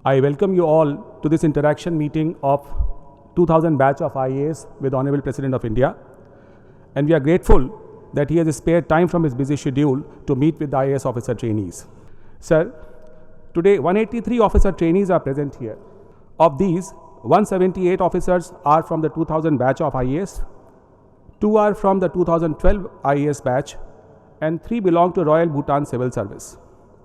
I welcome you all to this interaction meeting of 2000 batch of IAS with Honorable President of India. And we are grateful that he has spared time from his busy schedule to meet with the IAS officer trainees. Sir, today 183 officer trainees are present here. Of these, 178 officers are from the 2000 batch of IAS, 2 are from the 2012 IAS batch, and 3 belong to Royal Bhutan Civil Service.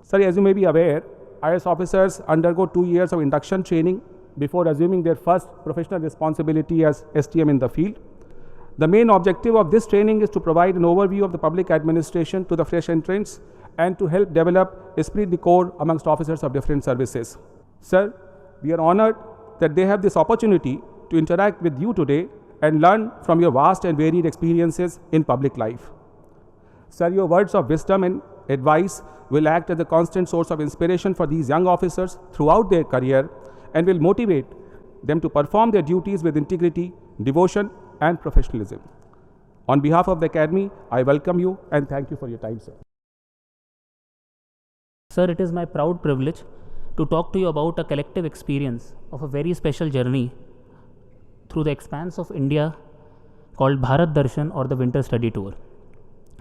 Sir, as you may be aware, IAS officers undergo 2 years of induction training before assuming their first professional responsibility as STM in the field. The main objective of this training is to provide an overview of the public administration to the fresh entrants and to help develop esprit de corps amongst officers of different services. Sir, we are honored that they have this opportunity to interact with you today and learn from your vast and varied experiences in public life. Sir, your words of wisdom and advice will act as a constant source of inspiration for these young officers throughout their career and will motivate them to perform their duties with integrity, devotion, and professionalism. On behalf of the Academy, I welcome you and thank you for your time, sir. Sir, it is my proud privilege to talk to you about a collective experience of a very special journey through the expanse of India called Bharat Darshan or the Winter Study Tour.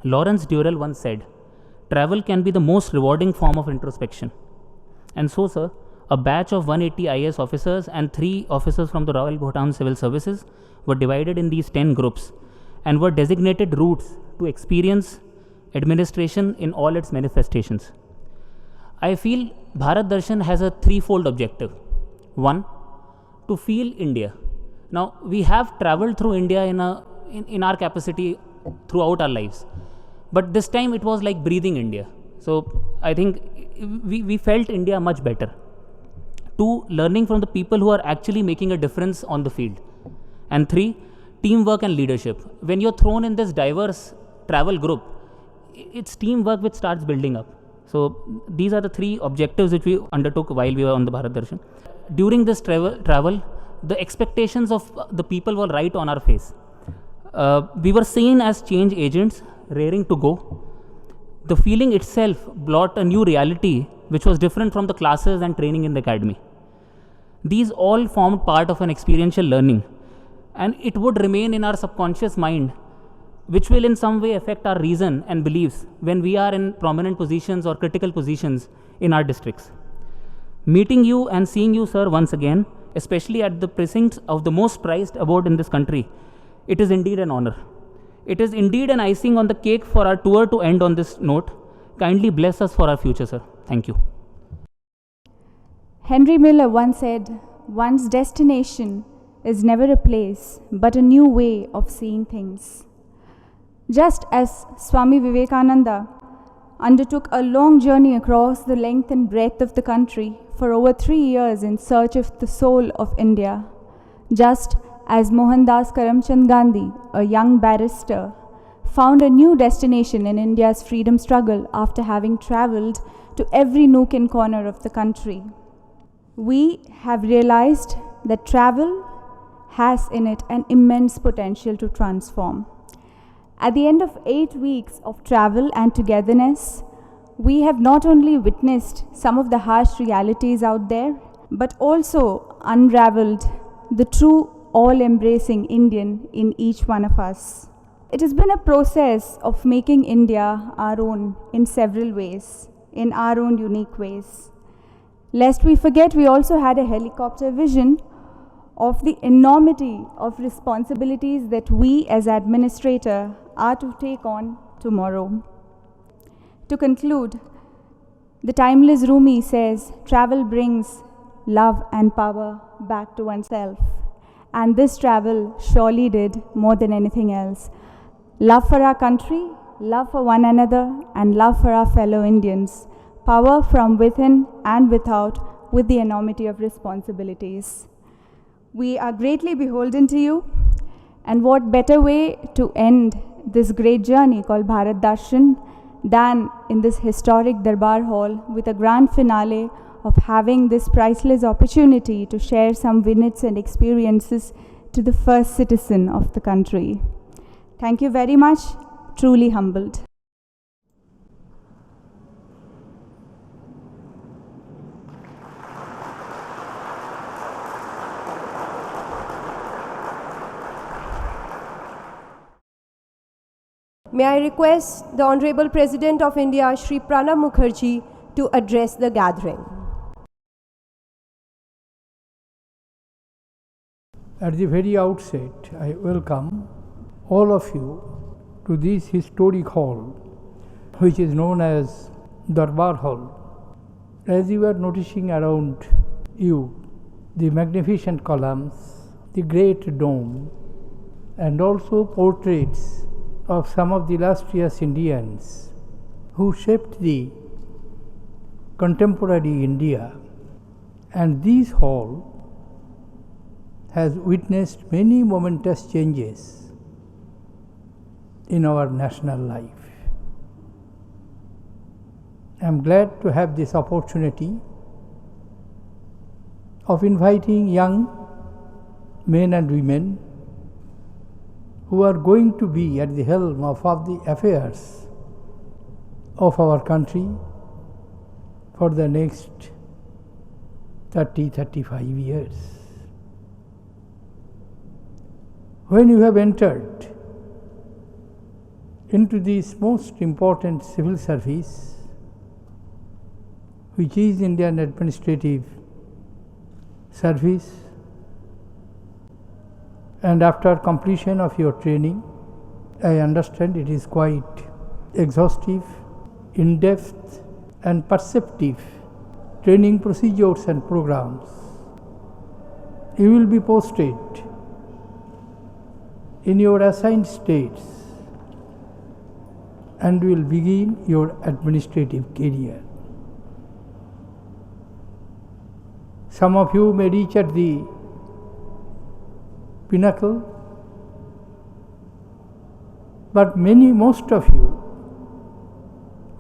Lawrence Durrell once said, "Travel can be the most rewarding form of introspection." And so, sir, a batch of 180 IAS officers and 3 officers from the Royal Bhutan Civil Services were divided in these 10 groups and were designated routes to experience administration in all its manifestations. I feel Bharat Darshan has a threefold objective. One, to feel India. Now, we have traveled through India in our capacity throughout our lives. But this time it was like breathing India. So I think we felt India much better. 2, learning from the people who are actually making a difference on the field. And 3, teamwork and leadership. When you're thrown in this diverse travel group, it's teamwork which starts building up. So these are the 3 objectives which we undertook while we were on the Bharat Darshan. During this travel, the expectations of the people were right on our face. We were seen as change agents, raring to go. The feeling itself brought a new reality which was different from the classes and training in the academy. These all formed part of an experiential learning, and it would remain in our subconscious mind, which will in some way affect our reason and beliefs when we are in prominent positions or critical positions in our districts. Meeting you and seeing you, sir, once again, especially at the precincts of the most prized abode in this country, it is indeed an honor. It is indeed an icing on the cake for our tour to end on this note. Kindly bless us for our future, sir. Thank you. Henry Miller once said, "One's destination is never a place, but a new way of seeing things." Just as Swami Vivekananda undertook a long journey across the length and breadth of the country for over 3 years in search of the soul of India, just as Mohandas Karamchand Gandhi, a young barrister, found a new destination in India's freedom struggle after having travelled to every nook and corner of the country. We have realized that travel has in it an immense potential to transform. At the end of 8 weeks of travel and togetherness, we have not only witnessed some of the harsh realities out there, but also unraveled the true all-embracing Indian in each one of us. It has been a process of making India our own in several ways, in our own unique ways. Lest we forget, we also had a helicopter vision of the enormity of responsibilities that we as administrator are to take on tomorrow. To conclude, the timeless Rumi says, "Travel brings love and power back to oneself." And this travel surely did more than anything else. Love for our country, love for one another, and love for our fellow Indians. Power from within and without, with the enormity of responsibilities. We are greatly beholden to you, and what better way to end this great journey called Bharat Darshan than in this historic Darbar Hall with a grand finale of having this priceless opportunity to share some vignettes and experiences to the first citizen of the country. Thank you very much. Truly humbled. may I request the Honorable President of India, Shri Pranab Mukherjee, to address the gathering. At the very outset, I welcome all of you to this historic hall, which is known as Darbar Hall. As you are noticing around you, the magnificent columns, the great dome, and also portraits of some of the illustrious Indians who shaped the contemporary India, and this hall has witnessed many momentous changes in our national life. I am glad to have this opportunity of inviting young men and women who are going to be at the helm of the affairs of our country for the next 30-35 years. When you have entered into this most important civil service, which is Indian Administrative Service, and after completion of your training, I understand it is quite exhaustive, in-depth and perceptive training procedures and programs. You will be posted in your assigned states and will begin your administrative career. Some of you may reach at the pinnacle, but most of you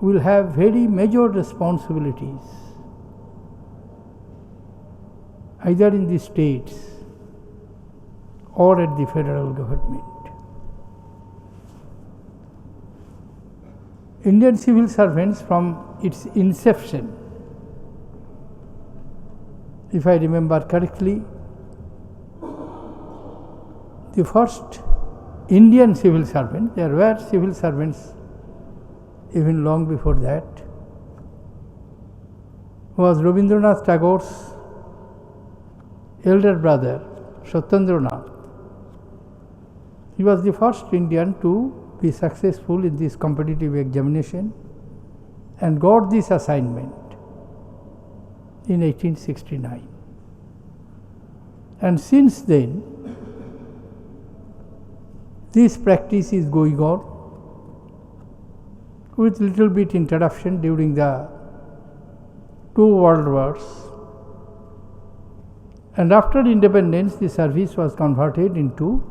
will have very major responsibilities, either in the states or at the federal government. Indian civil servants from its inception, if I remember correctly, the first Indian civil servant, there were civil servants even long before that, was Rabindranath Tagore's elder brother, Satyendranath. He was the first Indian to be successful in this competitive examination and got this assignment in 1869. And since then, this practice is going on with little bit interruption during the 2 world wars. And after independence, the service was converted into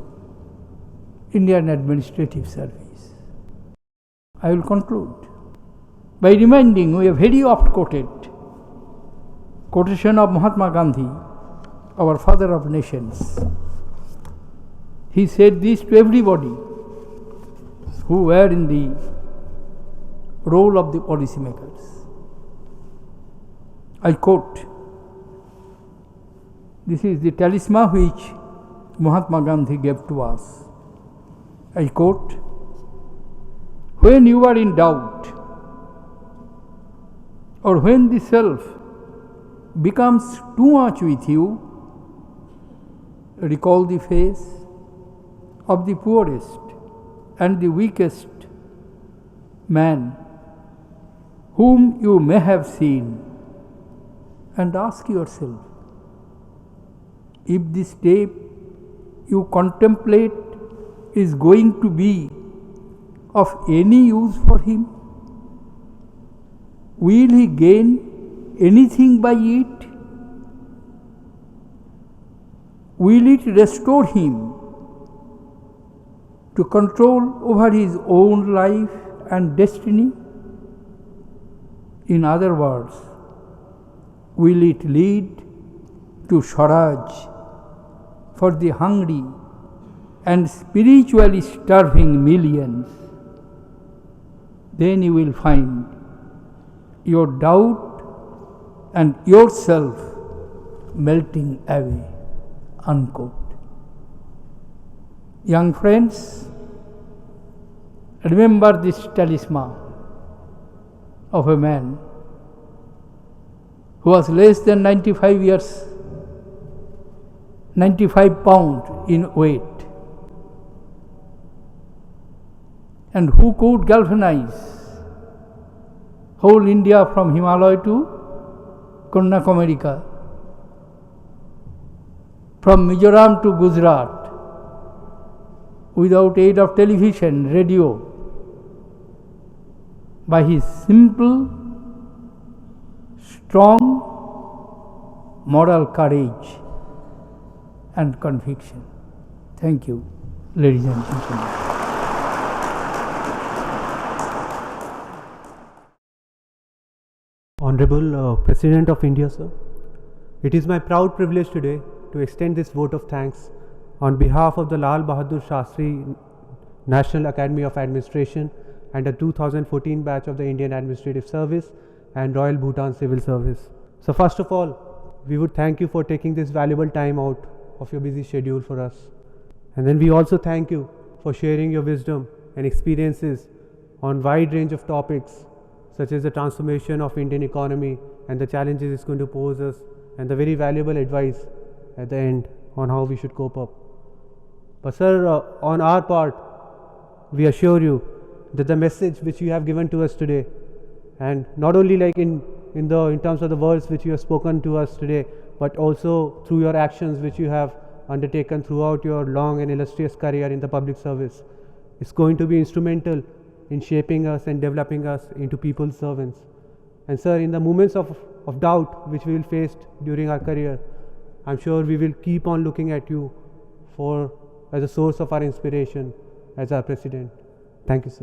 Indian Administrative Service. I will conclude by reminding you a very oft quoted quotation of Mahatma Gandhi, our father of nations. He said this to everybody who were in the role of the policymakers. I quote, this is the talisman which Mahatma Gandhi gave to us. I quote, when you are in doubt or when the self becomes too much with you, recall the face of the poorest and the weakest man whom you may have seen and ask yourself if the step you contemplate is going to be of any use for him. Will he gain anything by it? Will it restore him to control over his own life and destiny? In other words, will it lead to Swaraj for the hungry and spiritually starving millions? Then you will find your doubt and yourself melting away. Unquote. Young friends, remember this talisman of a man who was less than 95 pounds in weight, and who could galvanize whole India from Himalaya to Kanyakumari, from Mizoram to Gujarat, without aid of television, radio, by his simple, strong moral courage and conviction. Thank you, ladies and gentlemen. Honorable President of India, sir, it is my proud privilege today to extend this vote of thanks on behalf of the Lal Bahadur Shastri National Academy of Administration and the 2014 batch of the Indian Administrative Service and Royal Bhutan Civil Service. So first of all, we would thank you for taking this valuable time out of your busy schedule for us. And then we also thank you for sharing your wisdom and experiences on wide range of topics such as the transformation of Indian economy and the challenges it's going to pose us, and the very valuable advice at the end on how we should cope up. But sir, on our part, we assure you that the message which you have given to us today, and not only like in terms of the words which you have spoken to us today, but also through your actions which you have undertaken throughout your long and illustrious career in the public service, is going to be instrumental in shaping us and developing us into people's servants. And sir, in the moments of doubt which we will face during our career, I'm sure we will keep on looking at you as a source of our inspiration as our President. Thank you, sir.